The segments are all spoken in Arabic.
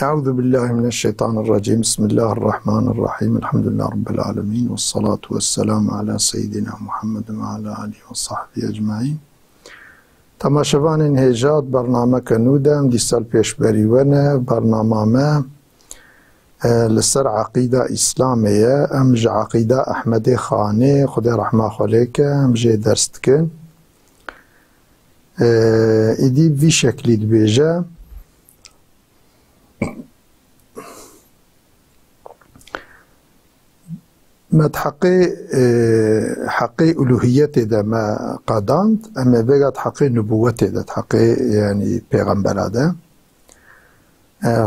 أعوذ بالله من الشيطان الرجيم. بسم الله الرحمن الرحيم. الحمد لله رب العالمين، والصلاة والسلام على سيدنا محمد وعلى آله وصحبه أجمعين. تماشوان هجات برنامه کنودم دیسال پیش بریونه برنامه ما لسر عقیده اسلامیه امج عقیده احمدی خانه خدا رحمه خالیکه امج درست کن ایدی وی شکلی بیجه مد حقي ألوهيته ده ما قاداند أما بقت حقي نبوته ده حقي يعني پیغمبر ده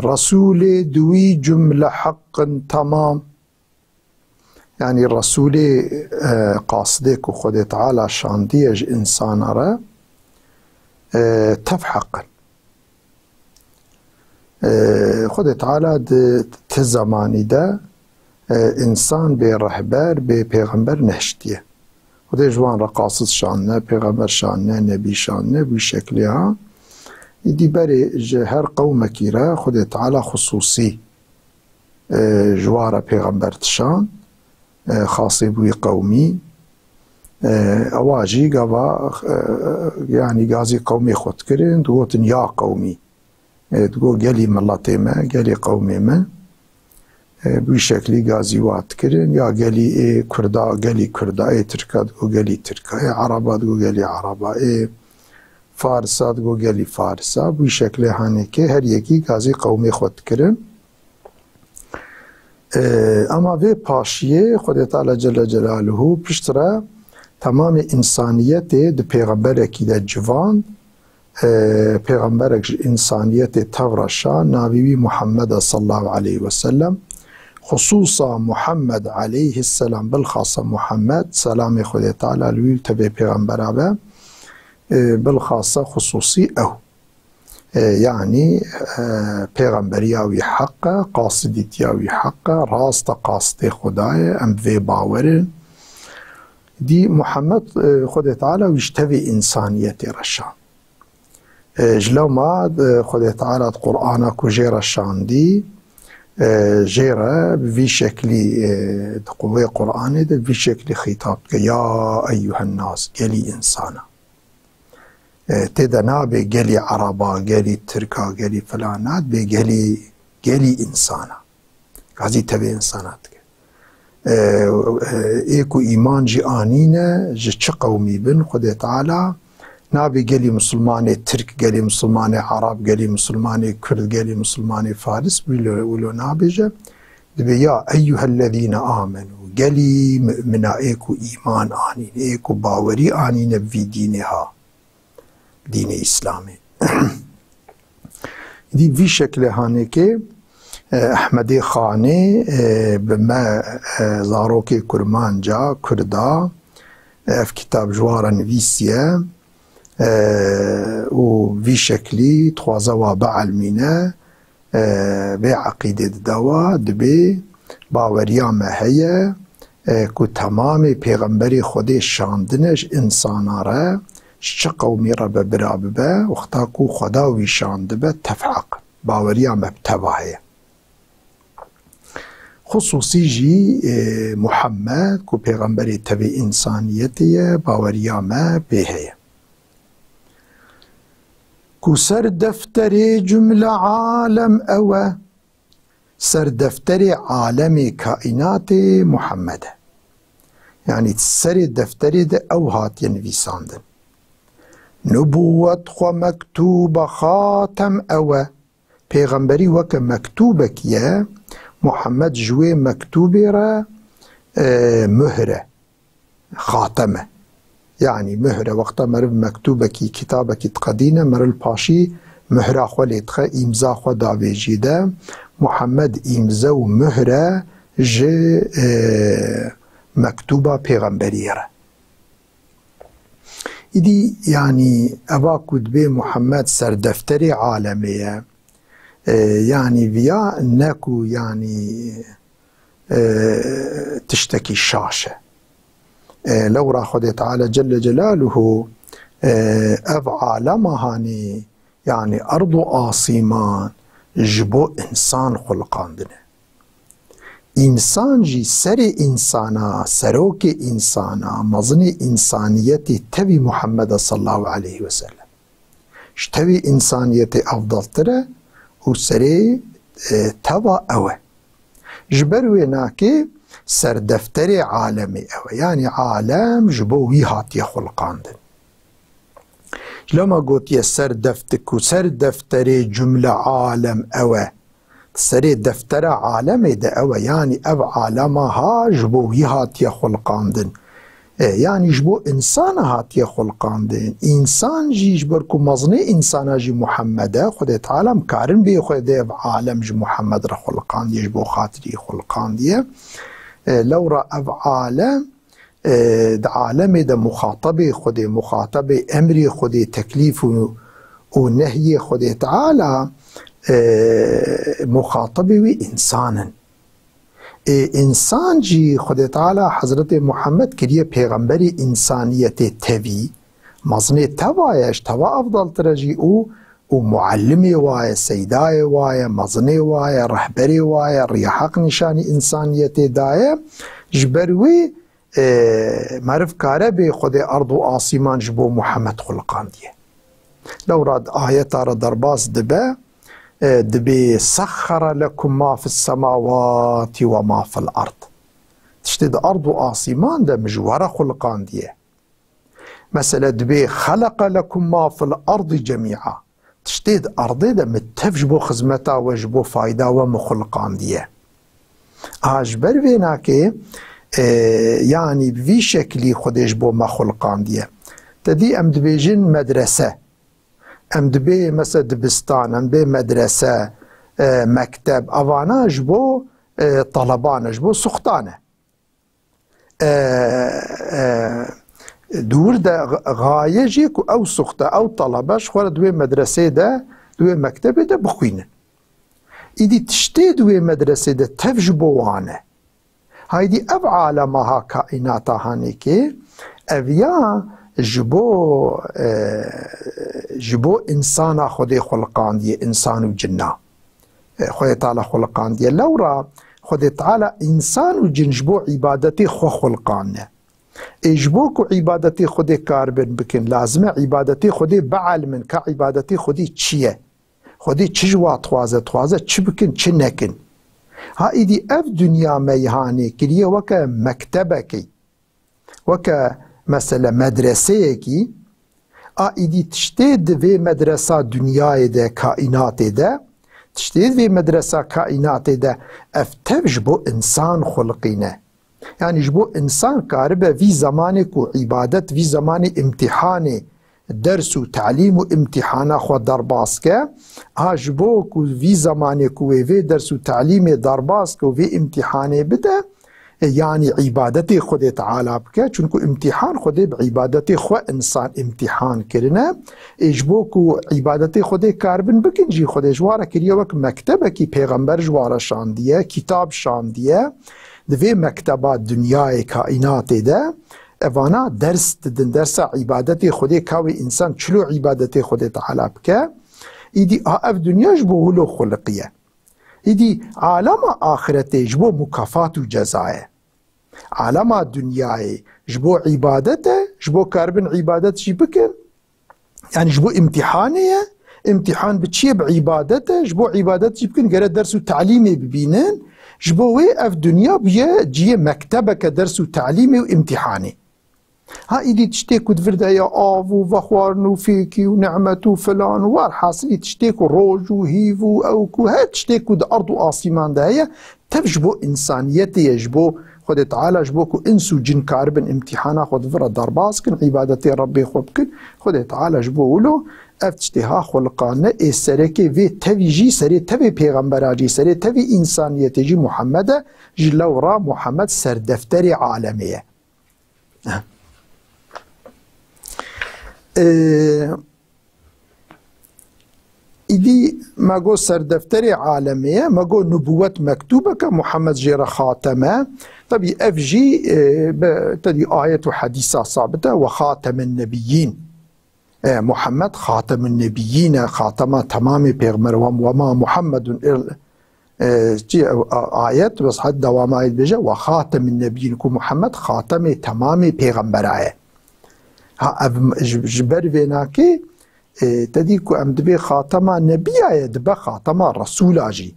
رسول دوي جملة حق تمام، يعني الرسول قاصدك وخد تعالى شانديج إنسان را تفحق خد تعالى تزماني ده انسان به رهبر به پیغمبر نهشتیه خود جوان را قاصد شانه پیغمبر شانه نبی شانه بی شکلی ها ایدی بری هر قومکی را خود تعالی خصوصی جوار پیغمبر تشان خاصی بوی قومی اواجی گوا يعني گازی قومی خود کرن دوتن یا قومی دگو گلی ملتی ما گلی قومی ما بوی شکلی گازیوات کرن یا گلی کردا گلی کردا ترکات گو گلی ترکا عربات گو گلی عربا فارسات گو گلی فارسا بوی شکلی هانه که هر یکی گازی قومی خود کرن اما به پاشیه خود تعالی جل جلاله پشتره تمام انسانیت ده پیغمبر کی ده جوان پیغمبر انسانیت تورشان نبی محمد صلی الله علیه و سلم خصوصا محمد عليه السلام بالخاصة محمد سلام خدا تعالى لوي تبي پیغمبر عبا بالخاصة خصوصي أو يعني پیغمبرياوي حقا قاصديتياوي حقا راست قاصد خداي ام في باورن دي محمد خدا تعالى ويشتوي إنسانية رشان جلو ما خدا تعالى القرآن كجي رشان دي جيرة بفي شكل قوة قرآن ده بفي شكل خطاب يا أيها الناس قلي إنسانا تدا نابي قلي عربا قلي تركا قلي فلانات بقلي إنسانا قازي تبي إنسانات إيكو إيمان جي آنينة جي چه قومي بن خده تعالى نابي قالي مسلمان ترك قالي مسلمان عرب قالي مسلمان كرد قالي مسلمان فارس ولو نابجة يا أيها الذين آمنوا قالي من ايكو إيمان آنين ايكو باوري آنين في دينها دين إسلامي دي في شكل هانيكي أحمدي خاني بما زاروكي كرمان جا كردا في كتاب جوارا نفيسيا و في شكلي تخوازوا بعلمينا بعقيدة دوا دبي باوريا ما هي كو تمام پیغمبري خودي شاندنش انسانا را شقومي را ببراببه وقتاكو خداوي شاندبه تفحق باوريا مبتباهي خصوصي جي محمد كو پیغمبري تبي انسانيتي باوريا ما بهي كو سر دفتر جملة عالم أو سر دفتر عالم كائنات محمد يعني سر دفتر ده أو هات ينفيساندن نبوة خو مكتوب خاتم أو پیغمبري وك مكتوبك يا محمد جوي مكتوبة را مهرة خاتمة يعني مهرة وقتا مرب مكتوبة كي كتابة كي تقدينة مر الباشي مهرة خوليتخا إمزا خو داوي جيدا محمد إمزا ومهرة جي مكتوبة پیغمبرية إدي يعني أباكو دبي محمد سردفتري عالمية يعني فيا ناكو يعني تشتكي الشاشة لو را خود تعالى جل جلاله اف عالم هاني يعني ارض آسيمان جبو إنسان خلقاندنه إنسان جي سر إنسانا سروك إنسانا مظن إنسانيتي تبي محمد صلى الله عليه وسلم شتبي إنسانيتي أفضل ترى وسري تبا أوه جبروي ناكي سر دفتر عالمي أوه يعني عالم جبوي هاتي خلقاندن لما قلت يا سر دفتك وسر دفتر جملة عالم أوه سري دفتر عالمي ده أوه يعني أب عالمها جبوي هاتي خلقاندن يعني جبو إنسان هاتي خلقاندن إنسان جي جبركو مظني إنسان جي محمد خده تعالى مكارن بي خده عالم جي محمد را خلقاند يجبو خاطري خلقاند لو را أب عالم ده عالم ده مخاطبه خده مخاطبه أمري خده تكليف ونهي خده تعالى مخاطبه وإنسانا انسان جي خدا تعالى حضرت محمد كريه پیغمبر انسانيت تبي مظني توايش توا افضل ترجي او ومعلمي واي سيداي واي مظني واي رهبري واي ريحق نشاني انسانيت دايه جبروي معرف كاره بي خدا ارض و آسمان جبو محمد خلقان ديه لو راد آيات را درباس دبي سخر لكم ما في السماوات وما في الأرض تشتد أرض وآسمان ده مجوارة خلقان ديه مثلا دبي خلق لكم ما في الأرض جميعا تشتد أرض ده متفجبو خزمتا وجبو فايدة ومخلقان ديه أجبر بيناكي يعني بفي شكلي خدش بو مخلقان ديه تدي أم دبيجن مدرسة ام دبي مثلا دبستان ام دبي مدرسة مكتب أوانا جبو طلبان جبو سختانه دور ده غاية جيكو أو سخته أو طلبش خورا دوي مدرسة ده دوي مكتب ده بخوينن إيدي تشتي دوي مدرسة ده تفجبو وانه هايدي أب عالمها كائناتا هانيكي أبيا جبو إنسانا خدي خلقان دي إنسان وجنة خدي تعالى خلقان دي لورا خدي تعالى إنسان وجن جبو عبادتي خو خلقان جبوكو عبادتي خدي كاربن بكن لازمة عبادتي خدي بعل من كعبادتي خدي تشيه خدي تشجوا توازة تش بكن تش نكن ها إيدي أف دنيا ميهاني كليه وكا مكتبكي وكا مثلا مدرسه کی ایدی تشتید و مدرسه دنیای ده کائنات ده تشتید و مدرسه کائنات ده افتف جبو انسان خلقینه يعني جبو انسان كاربه في زمانك وعبادة في زمان امتحان درس وتعليم وامتحان خو درباسك جبوك في زمانك وفي درس وتعليم درباسك وفي امتحان بده يعني عبادتي خود تعالى بك چونكو امتحان خود بعبادتي خو انسان امتحان كرنا اجبوكو عبادتي خود كاربن بكن جي خود جواره كريه وك مكتبكي پیغمبر جواره شانديه كتاب شانديه دوی مکتبات دنیای کائنات ده اوانا درس دن درس عبادت خودی کاوی انسان چلو عبادت خودی تعالی بکه ایدی اف دنیا جبو هلو خلقیه ایدی عالم آخرت جبو مکافات و جزایه عالم دنیای جبو عبادت جبو کاربن عبادت جی بکن يعني جبو امتحانيه امتحان بتشي بعبادت جبو عبادت جي بكن قرأ درس وتعليمي ببينن جبوي اف دنيا بيه جيه مكتبك درس وتعليمي وامتحاني ها ايدي تشتيكو دفردا يا افو وفخوارنو فيكي ونعمتو فلان وارحاصلي تشتيكو روجو هيفو اوكو ها تشتيكو دا ارض واسيمان دا هي تفجبو انسانيتي يجبو خد تعالى جبوكو انسو جن كاربن امتحانا خد فرا دارباسكن عبادتي ربي خوبكن خد تعالى جبولو افتشتها خلقانه سركي في تفيجي سري تفي پیغمبراجي سري تفي انسانيتي جي محمد جلورا محمد سردفتري عالميه إذا ما جو سردفتري عالمية ما جو نبوة مكتوبة كمحمد جيرا خاتمة طبي اف جي تدي آية وحديثة صابتة وخاتم النبيين محمد خاتم النبيين خاتم تمام پیغمبر وما محمد آيات بس حد دوام آيات بيجا وخاتم النبيين كو محمد خاتم تمام پیغمبر ها جبر بيناكي تديكو ام دبي خاتم نبي دبا خاتم رسول اجي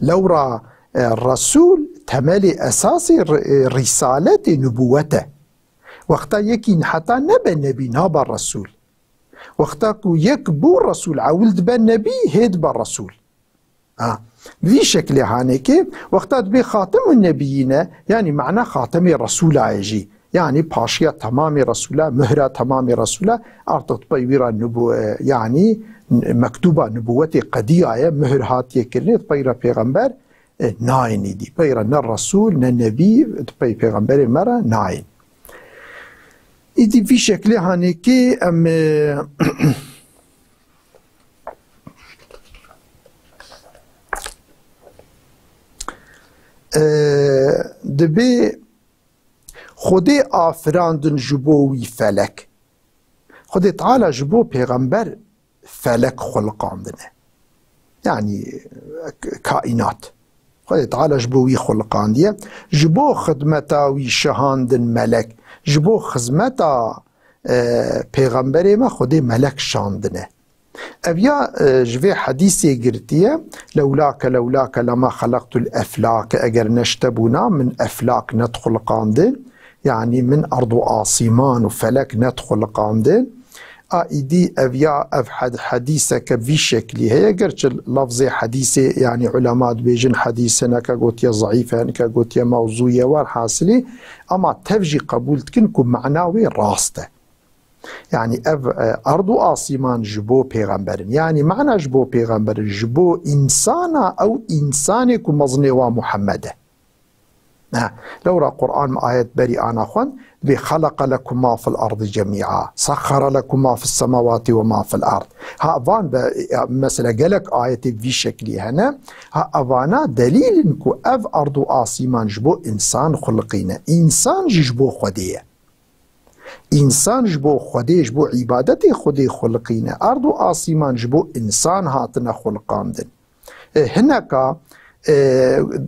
لو را الرسول تملي اساسي رسالة نبوته وقتا يكين حتى نبى النبي نابا الرسول وقتا كو يكبو الرسول عولد بالنبي هيد بالرسول بذي شكل هانيكي وقتا دبي خاتم النبيين يعني معنى خاتم الرسول عيجي يعني باشية تمام رسوله مهرة تمام رسوله ارتط بيويرا نبو يعني مكتوبة نبوتي قديعة مهر هاتي كرنيت بيرا پیغمبر نايني دي بيرا الرسول نبي بي پیغمبر مرة ناين إدي في شكل هانيكي ام دبي خودي آفراندن جبوي فلك خودي تعالى جبو پیغمبر فلك خلقاندنه يعني كائنات خودي تعالى جبوي خلقانديه جبو خدمتاوي شهاندن ملك جبو خدمتا پیغمبر ما خودي ملك شاندنه أبيا جوي حديثي قرتيه لولاك لما خلقت الأفلاك أجر نشتبونا من أفلاك ندخل قاندن يعني من أرض آسمان وفلك ندخل قاندن إيدي أبيا أفحد حديثك في شكلي هي قرش لفظي حديثي يعني علماء بيجن حديثنا كقوتيا ضعيفة كقوتيا موضوعية والحاصلي أما تفجي قبول تكنكم معناوي راسته يعني أرض آسمان جبو پیغمبر يعني معنى جبو پیغمبر جبو إنسانا أو إنسانك مظنوا محمد لو رأى قرآن آيات بري أنا أخوان بخلق لكم ما في الأرض جميعا سخر لكم ما في السماوات وما في الأرض ها أفان مثلا قالك آيات في شكلي هنا ها أفانا دليل إنكو أرض آسمان جبو إنسان خلقين إنسان جبو خديه إنسان جبو خدي جبو عبادتي خدي خلقين أرض آسمان جبو إنسان هاتنا خلقان دن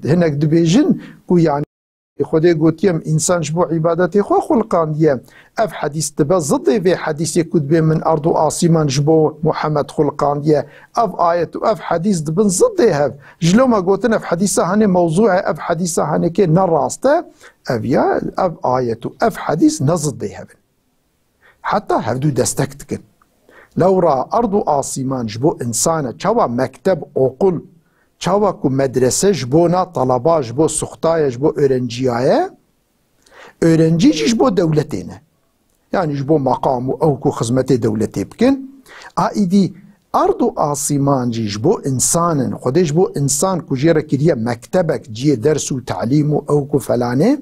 هناك دبيجن كو يعني خدي قوتيم إنسان جبو عبادتي خو خلقان ديم أف حديث تبا ضد في حديث يكود بين من أرض آسمان جبو محمد خلقان ديم أف آية أف حديث دبن ضد هف جلو ما قوتنا في حديثة هني موضوع أف حديثة هني كي نراسته أف يا أف آية أف حديث نضد هف حتى هفدو دستكتكن لو را أرض آسمان جبو إنسان چوا مكتب أقل چوا كو مدرسة جبونا طلبا جبو سختايا جبو أورنجيايا أورنجي جبو دولتين يعني جبو مقام أو كو خزمة دولتي بكن آئدي أرض آسمان جبو إنسان خده جبو إنسان كو جيرا كريا مكتبك جي درس و تعليم أو كو فلانه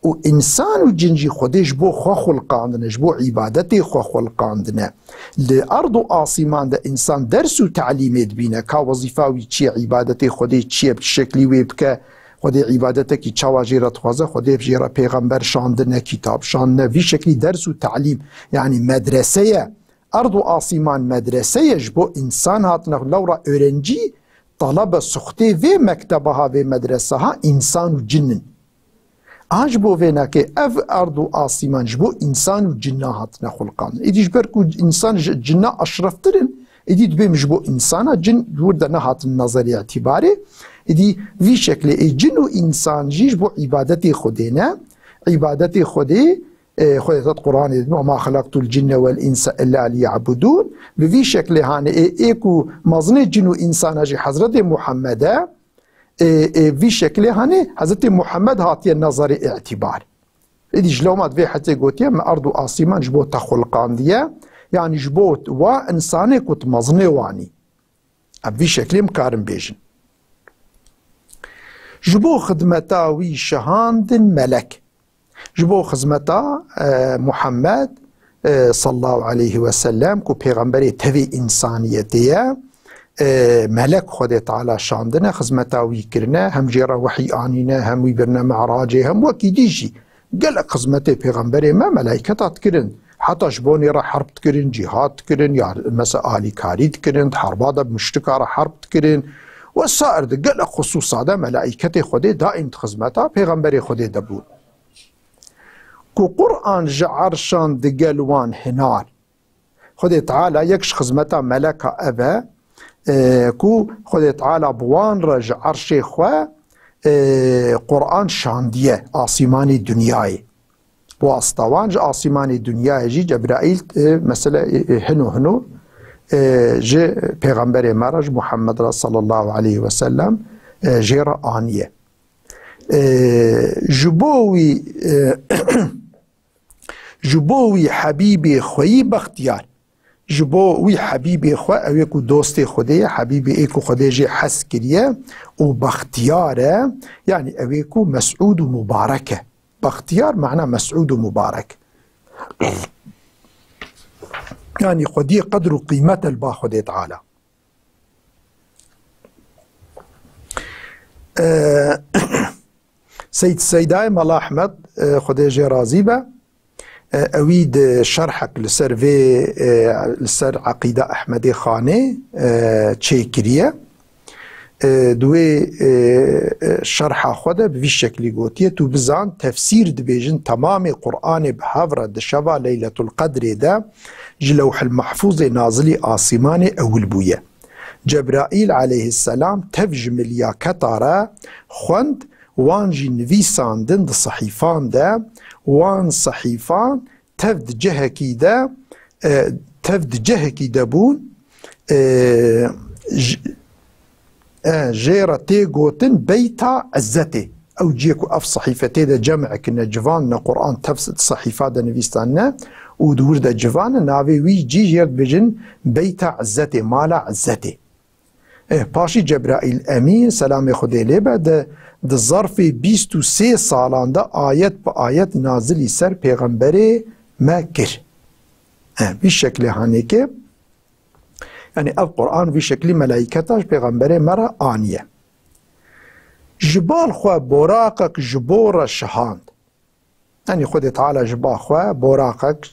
وإنسان وجنجي خديش بو خو خلقاندنا جبو عبادتي خو خلقاندنا لأرض آسمان ده إنسان درس وتعليمات بينا كا وظيفاوي تشي عبادتي خدي تشي بشكلي ويبكا خدي عبادتك تشاوا جيرا تخوازه خدي بجيرا پیغمبر شاندنا كتاب شاندنا في شكلي درس وتعليم يعني مدرسية أرض آسمان مدرسية جبو إنسان هاتنا لورا أورنجي طلب سختي في مكتبها في مدرسها إنسان وجنن جبو فينا كي اف ارض آسمان جبو انسان و جنة هاتنا خلقان ايدي جبركو انسان جنة اشرف ترن ايدي دبي مجبو انسان جن وردنا هات النظري اعتباري ايدي في شكل اي جن و انسان جبو عبادتي خدينا عبادتي خدي خدت القرآن وما خلقت الجن والإنس إلا ليعبدون بفي شكل هاني ايكو مظني جن و انسان جي حضرت محمد في شكل هاني حضرت محمد هاتي النظر اعتبار إذا جلومات في حتى قوتيا من أرض آسمان جبوت تخلقان ديا يعني جبوت وإنساني كنت مظني واني في شكل مكارم بيجن جبو خدمتا وي شهاند ملك جبو خدمتا محمد صلى الله عليه وسلم كو پیغمبر تفي إنسانيتيا ملك خود تعالى شاندنا خزمتاوي كرنا هم جيرا وحي آنينا هم ويبرنا معراجي هم وكي ديجي قال خزمتي پیغمبر ما ملائكة تكرن حتى جبوني را حرب تكرن جهاد تكرن يعني مثلا آلي كاري تكرن حربا دا مشتكا را حرب تكرن والسائر دا قلق خصوصا دا ملائكة خده دائم خزمتا پیغمبر خده دبون كو قرآن جعرشان دا قلوان هنال خده تعالى يكش خزمتا ملكا أبا كو خده تعالى بوان رج عرشي خوا قرآن شاندية آسمان دنياي واسطوانج آسمان دنياي جي جبرائيل مثلا هنو جي پیغمبر مرج محمد صلى الله عليه وسلم جيرا آنية جبوي حبيبي خوي بختيار جبوي حبيبي خو اويكو دوستي خدي حبيبي ايكو خدي جي حس كريه وباختياره يعني اويكو مسعود ومباركه باختيار معناه مسعود ومبارك يعني خدي قدر وقيمة البا خدي تعالى سيداي ملا أحمد خدي جي رازيبة أويد شرحك لسر عقيدة أحمدي خاني تشيكرية دوي شرح خدا بفي شكل قوتية تو بزان تفسير دبيجن تمام قرآن بحافرة دشوا ليلة القدر دا جلوح المحفوظ نازلي آسمان أول بوية جبرائيل عليه السلام تفجمل يا كتارة خوند وانجي نفيسان دند صحيفان دا وان صحيفان تفد جهكي دا تفد جهكي دابون جيرا تيغوتن بيتا عزتي او جيكو اف صحيفتي دا جمع كنا جفان قرآن تفسد صحيفات دا نفيستانا ودور دا جفان ناوي وي جي جيرد بجن بيتا عزتي مالا عزتي باشي جبرائيل امين سلام خدي لبا دا ظرف 23 سالان دا آيات بآيات نازلي سر پیغمبري ما كر بالشكل هانيكي يعني القرآن في شكل ملائكتاش پیغمبر مرا آنية جبال خوا براقك جبور شهاند يعني خود تعالى جبال خوا براقك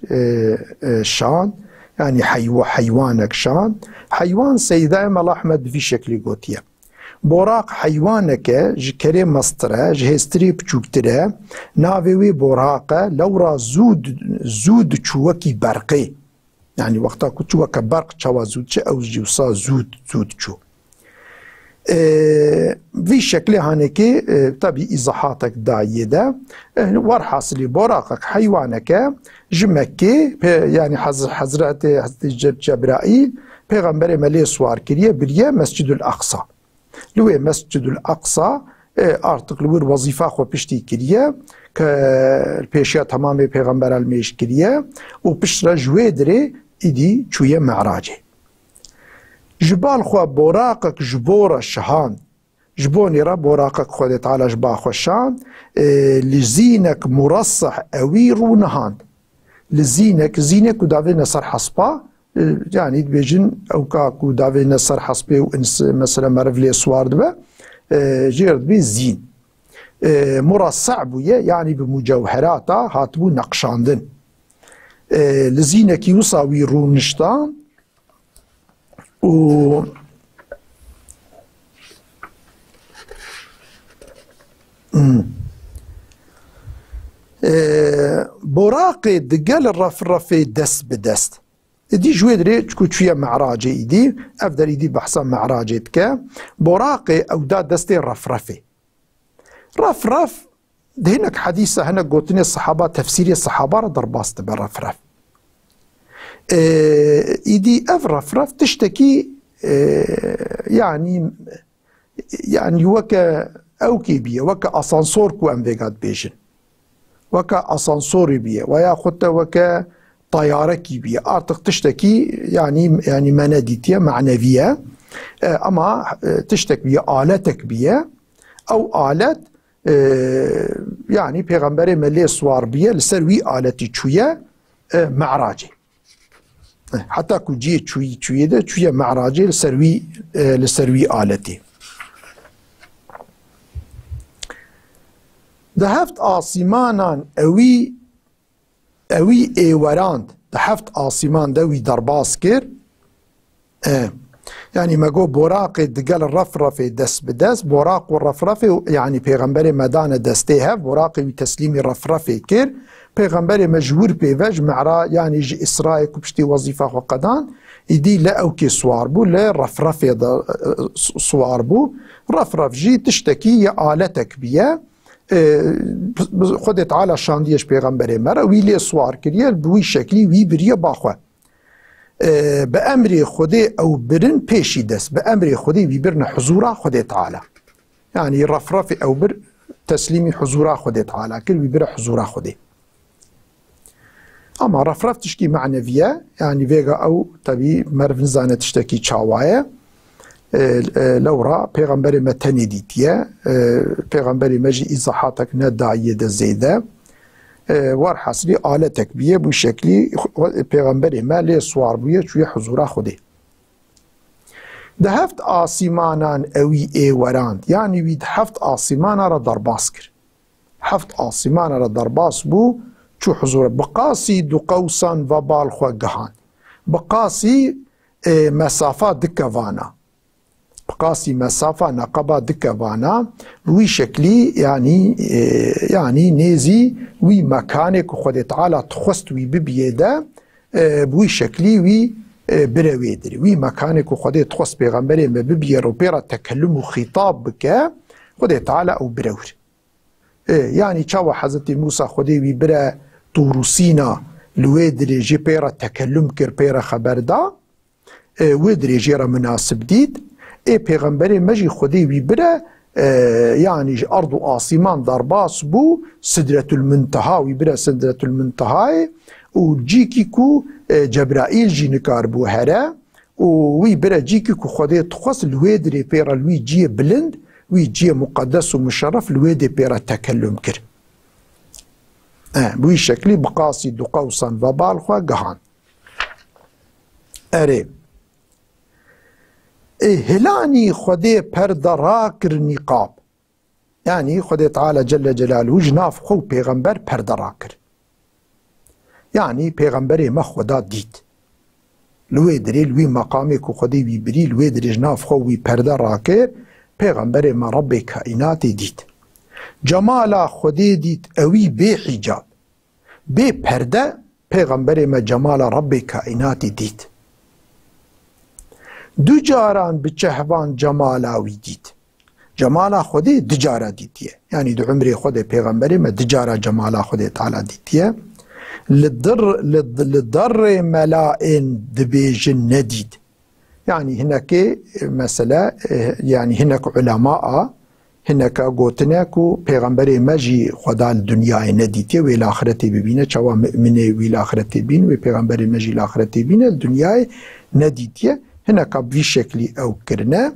شان يعني حيوانك شان حيوان سيداء ملا أحمد في شكل قوتية براق حيوانك جكري مستره جهستري بچوكتره ناوي براقه لورا زود چوكي برقي يعني وقتا كتشوا كبرق تشوا زود شيء او جوصا زود شو في شكل هانيكي طبي ايضاحاتك داعيه ده ورحاصلي براقك حيوانك جمكي يعني حضرت جبرائيل پیغمبر ملي سوار كريه بريه مسجد الاقصى لوی مسجد الاقصى artık لور وظیفه خو پشتی کریه که پیشیا تمام پیغمبر المیش کریه و پشت را جوی دره ایدی چویه معراجه جبال خو براقك جبور شهان جبوني را براقك خود تعالى جبا خوشان لزينك مرصح اوي رونهاند لزينك زينك ودافي نصر حصبا يعني بيجن او كاكو دافي نصر حصبي وانس مثلا مرفلي سوار دبا جيرد بي زين مرصع بويا يعني بمجوهراتا هاتبو نقشاندن لزينك يوصاوي رونشتان و براقي دقال الرفرفي دست بدست دي جوي دري تكو شويه معراجي ايدي افضل ايدي بحصان معراجي تكا براقي او دا دستي رفرفي رفرف دهنك حديثة هنا قوتني الصحابة تفسيري الصحابة ضرباست بالرفرف ايدي اف رفرف تشتكي يعني وكا اوكي بيه وكا اسانسور كو امبيغات بيجن وكا اسانسوري بيه ويا خطة وكا طيارة كيبية ارتق تشتكي يعني مناديتية معنوية اما تشتكي بيه آلتك بيه او آلت يعني پیغمبر ملي سوار بيه لسروي آلتي چوية معراجي حتى كو جي چوية ده چوية معراجي لسروي آلتي ده هفت آسيمانان اوي ايوراند هفت آسمان دوي درباس كر يعني ما جو براق دقال الرفرفة دس بدس براق والرفرفة يعني پیغمبر مدان دسته براق وتسليم الرفرفة كر پیغمبر مجبور بيوج معرا يعني جي إسرائيل كبشتي وظيفة وقدان يدي لا أوكي سوار بو لا رفرفة سوار بو رفرف جي تشتكي آلتك بيا خدت على شانديش پیغمبر مرا ويلي سوار كريا بوي شكلي وي بريا باخوة بأمر خدي أو برن بيشي دس بأمر خدي ويبرن حضورا خدي تعالى يعني رفرف أو بر تسليمي حضورا خدي تعالى كل ويبر حضورا خدي أما رفرف تشكي معنوية يعني فيغا أو تبي مرفن زانة تشتكي تشاوايا لورا پیغمبر متنی دیتیه پیغمبر مجی ایزاحاتک نداعیه ده زیده وار حسبی آلتک بیه بو شکلی پیغمبر ما لی سوار بویه چوی حضورا خوده ده هفت آسیمانان اوی ایوراند یعنی وید هفت آسیمانا را درباس کر هفت آسیمانا را درباس بو چو حضور بقاسی دو قوسان و بالخوا گهان بقاسی مسافات دکوانا بقاسي مسافة نقبة دكوانا وي شكلي يعني نيزي وي مكانك خد تعالى تخست وي ببيدا بوي شكلي وي برويدري وي مكانك خد تخست بيغمبري ما ببيا روبيرا تكلم وخطاب بك خد تعالى او برور يعني تشاوى حضرت موسى خدي وي برا طوروسينا لويدري جي بيرا تكلم كر بيرا خبر دا ويدري جيرا مناسب ديد پیغمبر مجی خودی وی بره يعني أرض آسمان درباس بو سدرة المنتهى وی بره سدرة المنتهى و جيكي كو جبرائيل جي نكار بو هره وی بره جيكي كو خودی تخص الويدري بيرا الوي جي بلند وي جي مقدس ومشرف الويدري بيرا تكلم كر بوي شكلي بقاسي دو قوسا وبالخوا قهان اري هلاني خدي پردراكر نقاب يعني خدي تعالى جل جلاله جناف خو پیغمبر پردراكر يعني پیغمبر ما خدا ديد لوي دري لوي مقامي كو خدي وي بري لوي دري جناف خو وي پردراكر پیغمبر ما رب كائنات ديد جمالا خدي ديد اوي بي حجاب بي پرده پیغمبر ما جمال رب كائنات ديد دو جاران بچهوان جمالاوی دید جمالا خودی دجارا دیدیه یعنی دو عمری خود پیغمبری ما دجارا جمالا خودی تعالی دیدیه للضر ملائن دبیجن ندید يعني هناك مثلا يعني هناك علماء هناك قوتناكو پیغمبر مجي خدا الدنيا نديتي والآخرة ببينه چوا مؤمنه والآخرة ببين وپیغمبر مجي الآخرة ببينه الدنيا نديتي هناك بفي شكلي او كرنا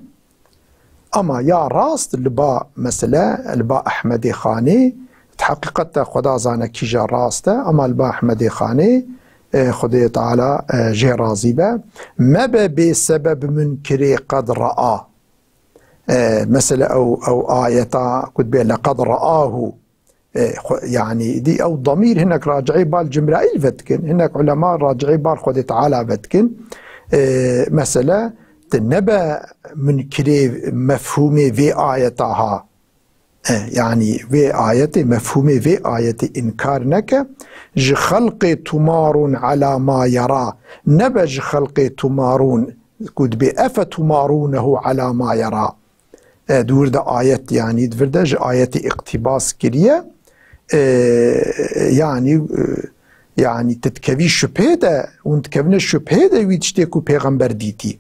اما يا راست لبا مثلا لبا احمد خاني تحقيقت خدا زانا كيجا راسته اما لبا احمد خاني خدای تعالی جه راضی به ما بسبب منکری قد رآه مثلا او آية قد بي لقد رآه يعني دي او ضمير هناك راجعي بال جبرائيل فتكن هناك علماء راجعي بال خدای تعالی فتكن مثلا تنبا منكري مفهومي في آياتها يعني في آية مفهومي في آية إنكار نك خلق تمارون على ما يرى نبج خلق تمارون قد بأف تمارونه على ما يرى دور ده آية يعني دفردج آية اقتباس كريه يعني تتكوي شبهده ونتكوين الشبهده ويتشتكو پیغمبر ديتي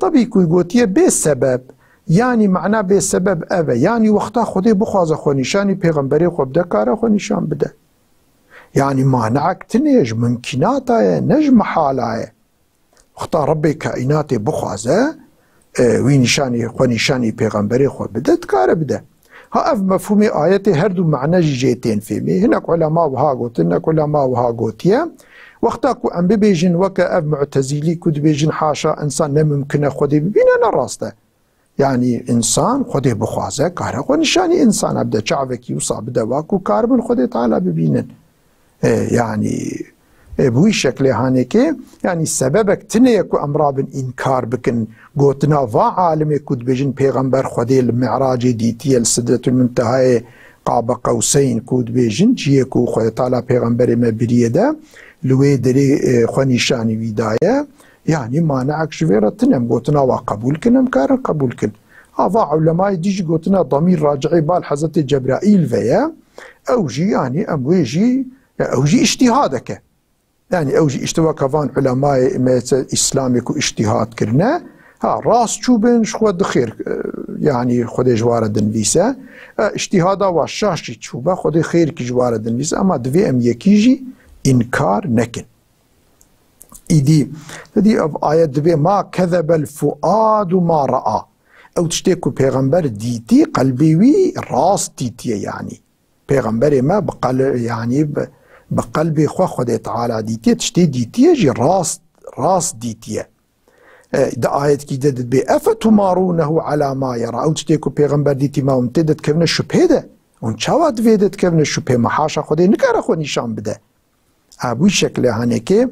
طبي كوي قوتيه بسبب يعني معناه بسبب أبا يعني وقتا خودي بخوازه خو نشاني پیغمبري خو بده كاره خو نشان بده يعني مانعك تنيج ممكناته نج محاله وقتا ربي كائنات بخوازه وي نشاني خو نشاني پیغمبري خو بده كاره بده ها اف مفهوم آياتي هردو معنى جيتين فيمي هناك علماء وها قوت هناك علماء وها قوتيه وقتا كو ام بيجن وكا اف معتزلي كود بيجن حاشا انسان نممكن خودي ببين انا راسته يعني انسان خودي بخوازه كاره خو نشاني انسان ابدا شعبك يوصى بدا واكو كاربن خودي تعالى ببينن يعني بوی شکل هانه که یعنی سببك تنه کو امرا بن انکار بکن گوتنا و عالم کود بجن پیغمبر خودی المعراج دیتی السدرة المنتهى قاب قوسین کود بجن چیه کو خود تعالی پیغمبر ما بریه ده لوی دری خو نشانی ویدایه يعني مانعك شويرة تنم قوتنا وقبول كنم كار قبول كن هذا علماء ديجي قوتنا ضمير راجعي بال حضرت جبرائيل فيا اوجي يعني امويجي اوجي اجتهادك يعني اوجي اشتوا كفان علماء اسلامك اجتهاد كرنا ها راس شوبن شخود خير يعني خود جوار دنبيسه اجتهادا وشاشي تشوبه خود خير كي جوار دنبيسه اما دوي ام يكيجي انكار نكن إيدي هذه آية دبي ما كذب الفؤاد ما رأى أو تشتكوا بيغمبر ديتي قلبي وي راس ديتي يعني بيغمبر ما يعني بقلبي خود تعالى ديتي تشتي ديتي يجي راس ديتي ده آية كده دبي أفتمارونه على ما يرى أو تشتكوا بيغمبر ديتي ما امتدت كفنا الشبه ده ونشاوات فيدت كفنا الشبه محاشا خده نكار خو نشان بده أبوي شكل هانيكي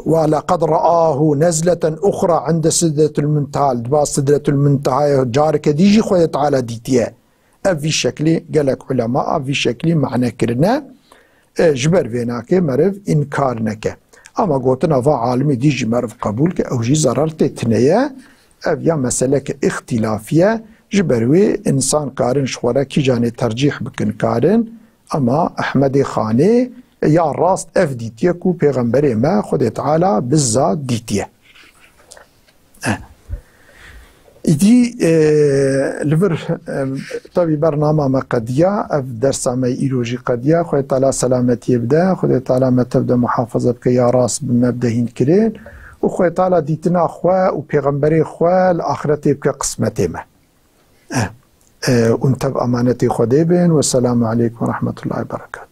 ولقد رآه نزلة أخرى عند سدرة المنتهى دبا سدرة المنتهى جارك ديجي خويا تعالى ديتيه أفي شكلي قالك علماء أفي شكلي معنى كرنا جبر فيناك مرف إنكارنك أما قوتنا فا عالمي ديجي مرف قبولك أو جي زررت تنيا أفيا مسألة اختلافية جبروي إنسان كارن شخورا كي جاني ترجيح بكن كارن أما أحمد خاني يا راست اف ديتيه كو پیغمبر ما خود تعالى بالذات ديتيه ايدي لفر طبي برنامج ما قديا اف درس ما ايروجي قديا خود تعالى سلامتي يبدا خود تعالى ما تبدا محافظه بك يا راس بمبدهين كرين وخود تعالى ديتنا اخوا وبيغمبري اخوا الاخرتي بك قسمتي ما وانت بامانتي خديبن والسلام عليكم ورحمه الله وبركاته.